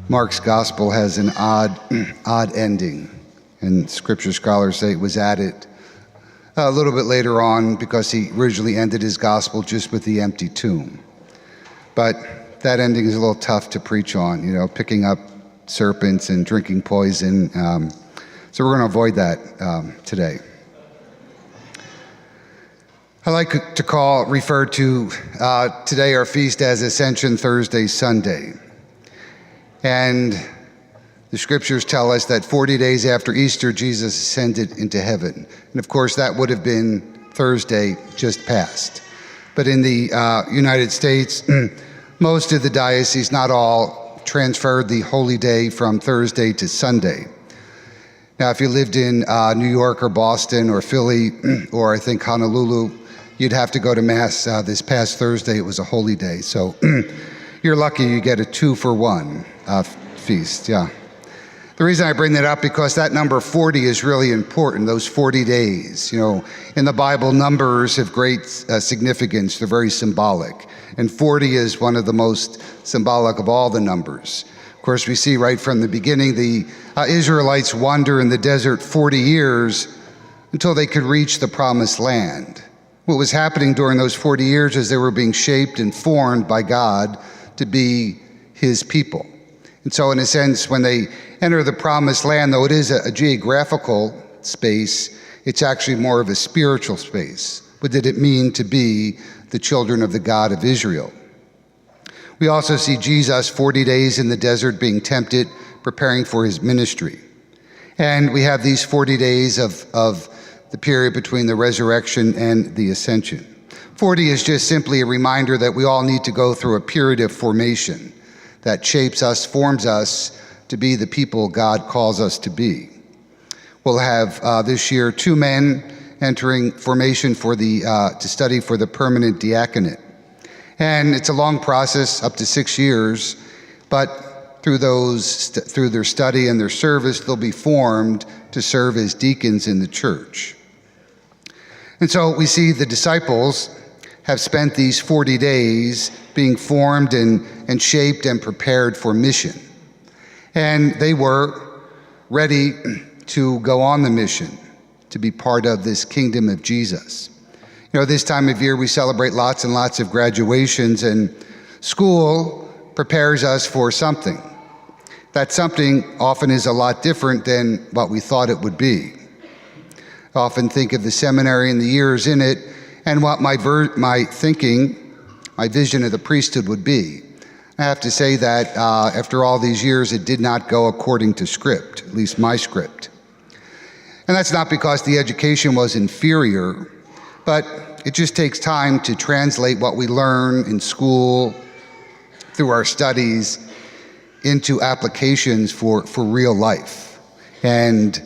Mark's gospel has an odd ending, and scripture scholars say it was added a little bit later on because he originally ended his gospel just with the empty tomb. But that ending is a little tough to preach on, picking up serpents and drinking poison. So we're going to avoid that today. I like to refer to today our feast as Ascension Thursday, Sunday. And the scriptures tell us that 40 days after Easter, Jesus ascended into heaven. And of course, that would have been Thursday just past. But in the United States, most of the dioceses, not all, transferred the holy day from Thursday to Sunday. Now, if you lived in New York or Boston or Philly or I think Honolulu, you'd have to go to Mass this past Thursday. It was a holy day. So you're lucky you get a 2-for-1 feast, yeah. The reason I bring that up because that number 40 is really important, those 40 days. In the Bible, numbers have great significance. They're very symbolic. And 40 is one of the most symbolic of all the numbers. Of course, we see right from the beginning, the Israelites wander in the desert 40 years until they could reach the promised land. What was happening during those 40 years is they were being shaped and formed by God to be his people. And so in a sense, when they enter the promised land, though it is a geographical space, it's actually more of a spiritual space. What did it mean to be the children of the God of Israel? We also see Jesus 40 days in the desert being tempted, preparing for his ministry. And we have these 40 days of the period between the resurrection and the ascension. 40 is just simply a reminder that we all need to go through a period of formation that shapes us, forms us to be the people God calls us to be. We'll have this year 2 men entering formation for to study for the permanent diaconate. And it's a long process, up to 6 years, but through their study and their service, they'll be formed to serve as deacons in the church. And so we see the disciples have spent these 40 days being formed and shaped and prepared for mission. And they were ready to go on the mission, to be part of this kingdom of Jesus. This time of year we celebrate lots and lots of graduations, and school prepares us for something. That something often is a lot different than what we thought it would be. I often think of the seminary and the years in it and what my vision of the priesthood would be. I have to say that after all these years, it did not go according to script, at least my script. And that's not because the education was inferior, but it just takes time to translate what we learn in school, through our studies, into applications for real life. And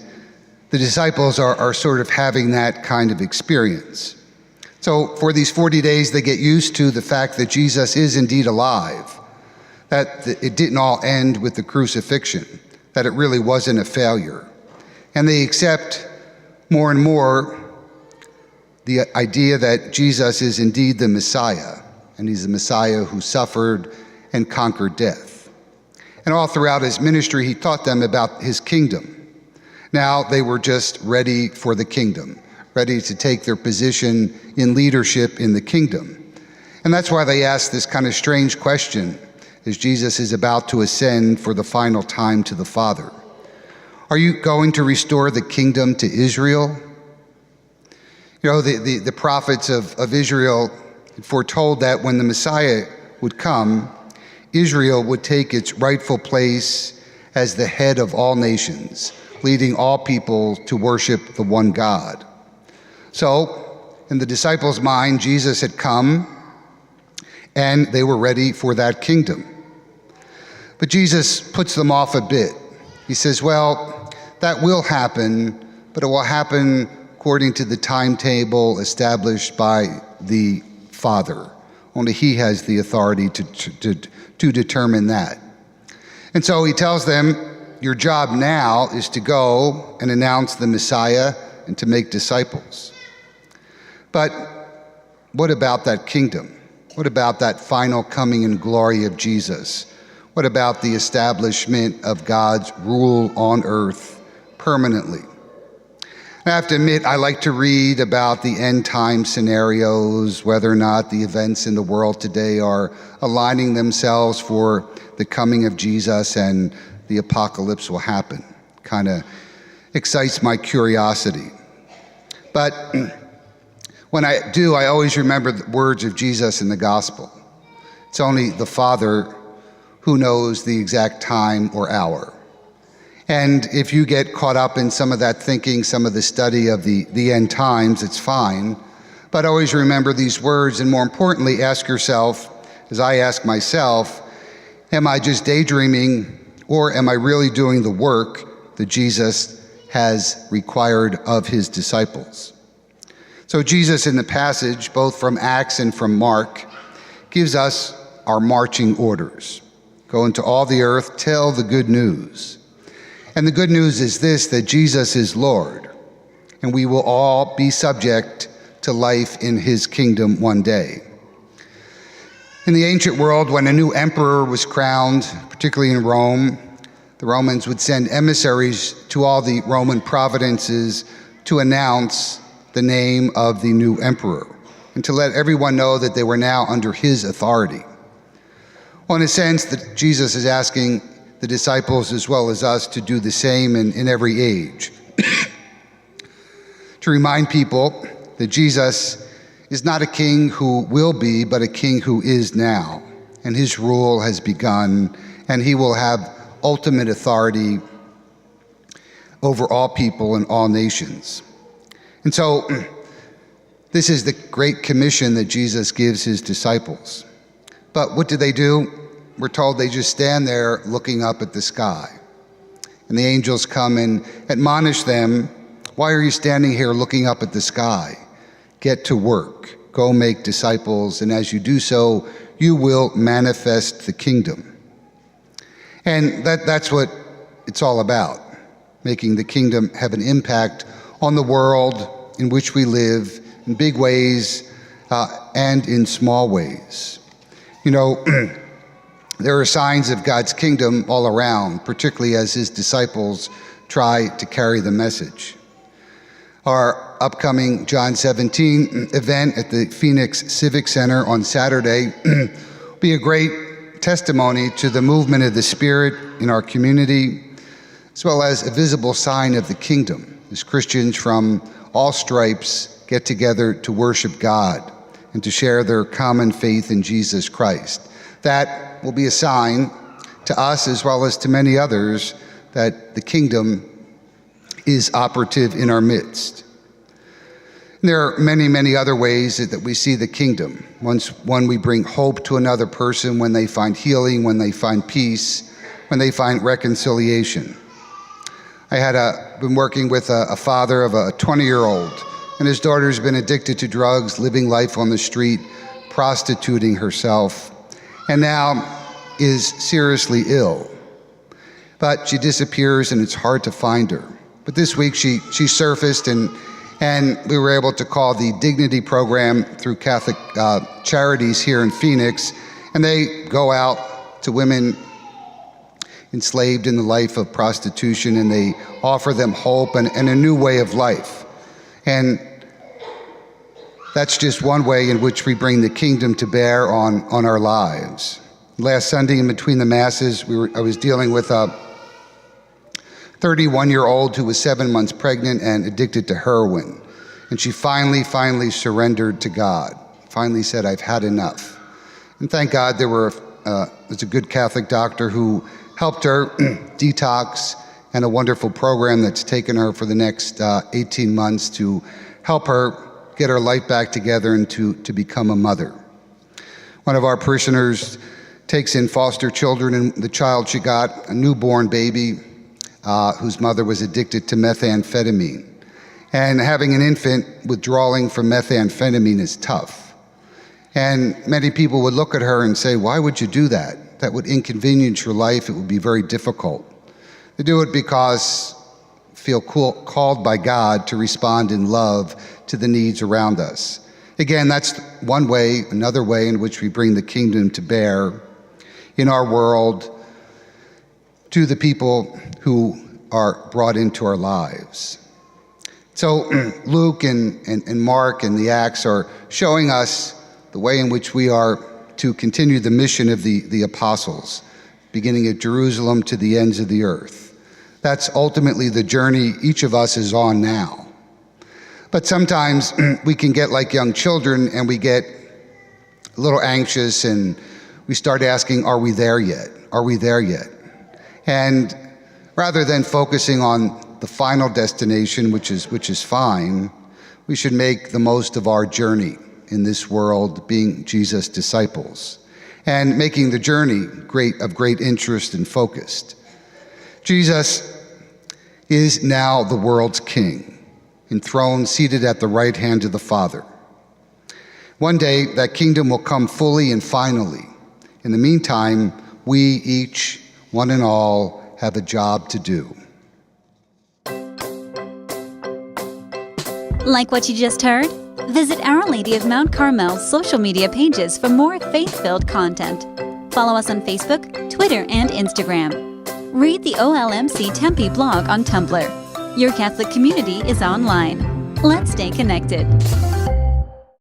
the disciples are sort of having that kind of experience. So for these 40 days, they get used to the fact that Jesus is indeed alive, that it didn't all end with the crucifixion, that it really wasn't a failure. And they accept more and more the idea that Jesus is indeed the Messiah, and he's the Messiah who suffered and conquered death. And all throughout his ministry, he taught them about his kingdom. Now they were just ready for the kingdom, ready to take their position in leadership in the kingdom. And that's why they ask this kind of strange question as Jesus is about to ascend for the final time to the Father. Are you going to restore the kingdom to Israel? The prophets of Israel foretold that when the Messiah would come, Israel would take its rightful place as the head of all nations, leading all people to worship the one God. So, in the disciples' mind, Jesus had come, and they were ready for that kingdom. But Jesus puts them off a bit. He says, well, that will happen, but it will happen according to the timetable established by the Father. Only he has the authority to determine that. And so he tells them, your job now is to go and announce the Messiah and to make disciples. But what about that kingdom? What about that final coming in glory of Jesus? What about the establishment of God's rule on earth permanently? I have to admit, I like to read about the end time scenarios, whether or not the events in the world today are aligning themselves for the coming of Jesus and the apocalypse will happen. Kind of excites my curiosity. But when I do, I always remember the words of Jesus in the gospel. It's only the Father who knows the exact time or hour. And if you get caught up in some of that thinking, some of the study of the end times, it's fine. But always remember these words, and more importantly, ask yourself, as I ask myself, am I just daydreaming, or am I really doing the work that Jesus has required of his disciples? So Jesus in the passage, both from Acts and from Mark, gives us our marching orders. Go into all the earth, tell the good news. And the good news is this, that Jesus is Lord, and we will all be subject to life in his kingdom one day. In the ancient world, when a new emperor was crowned, particularly in Rome, the Romans would send emissaries to all the Roman provinces to announce the name of the new emperor and to let everyone know that they were now under his authority. Well, in a sense, that Jesus is asking the disciples as well as us to do the same in every age. To remind people that Jesus is not a king who will be, but a king who is now. And his rule has begun, and he will have ultimate authority over all people and all nations. And so, this is the great commission that Jesus gives his disciples. But what do? We're told they just stand there looking up at the sky. And the angels come and admonish them, why are you standing here looking up at the sky? Get to work, go make disciples, and as you do so, you will manifest the kingdom. And that's what it's all about, making the kingdom have an impact on the world in which we live in big ways and in small ways. You know, there are signs of God's kingdom all around, particularly as his disciples try to carry the message. Our upcoming John 17 event at the Phoenix Civic Center on Saturday will be a great testimony to the movement of the Spirit in our community, as well as a visible sign of the kingdom, as Christians from all stripes get together to worship God and to share their common faith in Jesus Christ. That will be a sign to us as well as to many others that the kingdom is operative in our midst. And there are many, many other ways that we see the kingdom. One, we bring hope to another person when they find healing, when they find peace, when they find reconciliation. I had been working with a father of a 20-year-old, and his daughter's been addicted to drugs, living life on the street, prostituting herself, and now is seriously ill. But she disappears and it's hard to find her. But this week she surfaced and we were able to call the Dignity Program through Catholic Charities here in Phoenix, and they go out to women enslaved in the life of prostitution, and they offer them hope and a new way of life. And that's just one way in which we bring the kingdom to bear on our lives. Last Sunday, in between the masses, I was dealing with a 31-year-old who was 7 months pregnant and addicted to heroin. And she finally surrendered to God, finally said, I've had enough. And thank God there's a good Catholic doctor who helped her detox, and a wonderful program that's taken her for the next 18 months to help her get her life back together and to become a mother. One of our parishioners takes in foster children, and the child she got, a newborn baby whose mother was addicted to methamphetamine. And having an infant withdrawing from methamphetamine is tough. And many people would look at her and say, why would you do that? That would inconvenience your life. It would be very difficult. They do it because feel called by God to respond in love to the needs around us. Again, that's one way, another way in which we bring the kingdom to bear in our world to the people who are brought into our lives. So Luke and Mark and the Acts are showing us the way in which we are to continue the mission of the apostles, beginning at Jerusalem to the ends of the earth. That's ultimately the journey each of us is on now. But sometimes we can get like young children and we get a little anxious and we start asking, are we there yet? Are we there yet? And rather than focusing on the final destination, which is fine, we should make the most of our journey in this world, being Jesus' disciples, and making the journey of great interest and focused. Jesus is now the world's king, enthroned, seated at the right hand of the Father. One day, that kingdom will come fully and finally. In the meantime, we each, one and all, have a job to do. Like what you just heard? Visit Our Lady of Mount Carmel's social media pages for more faith-filled content. Follow us on Facebook, Twitter, and Instagram. Read the OLMC Tempe blog on Tumblr. Your Catholic community is online. Let's stay connected.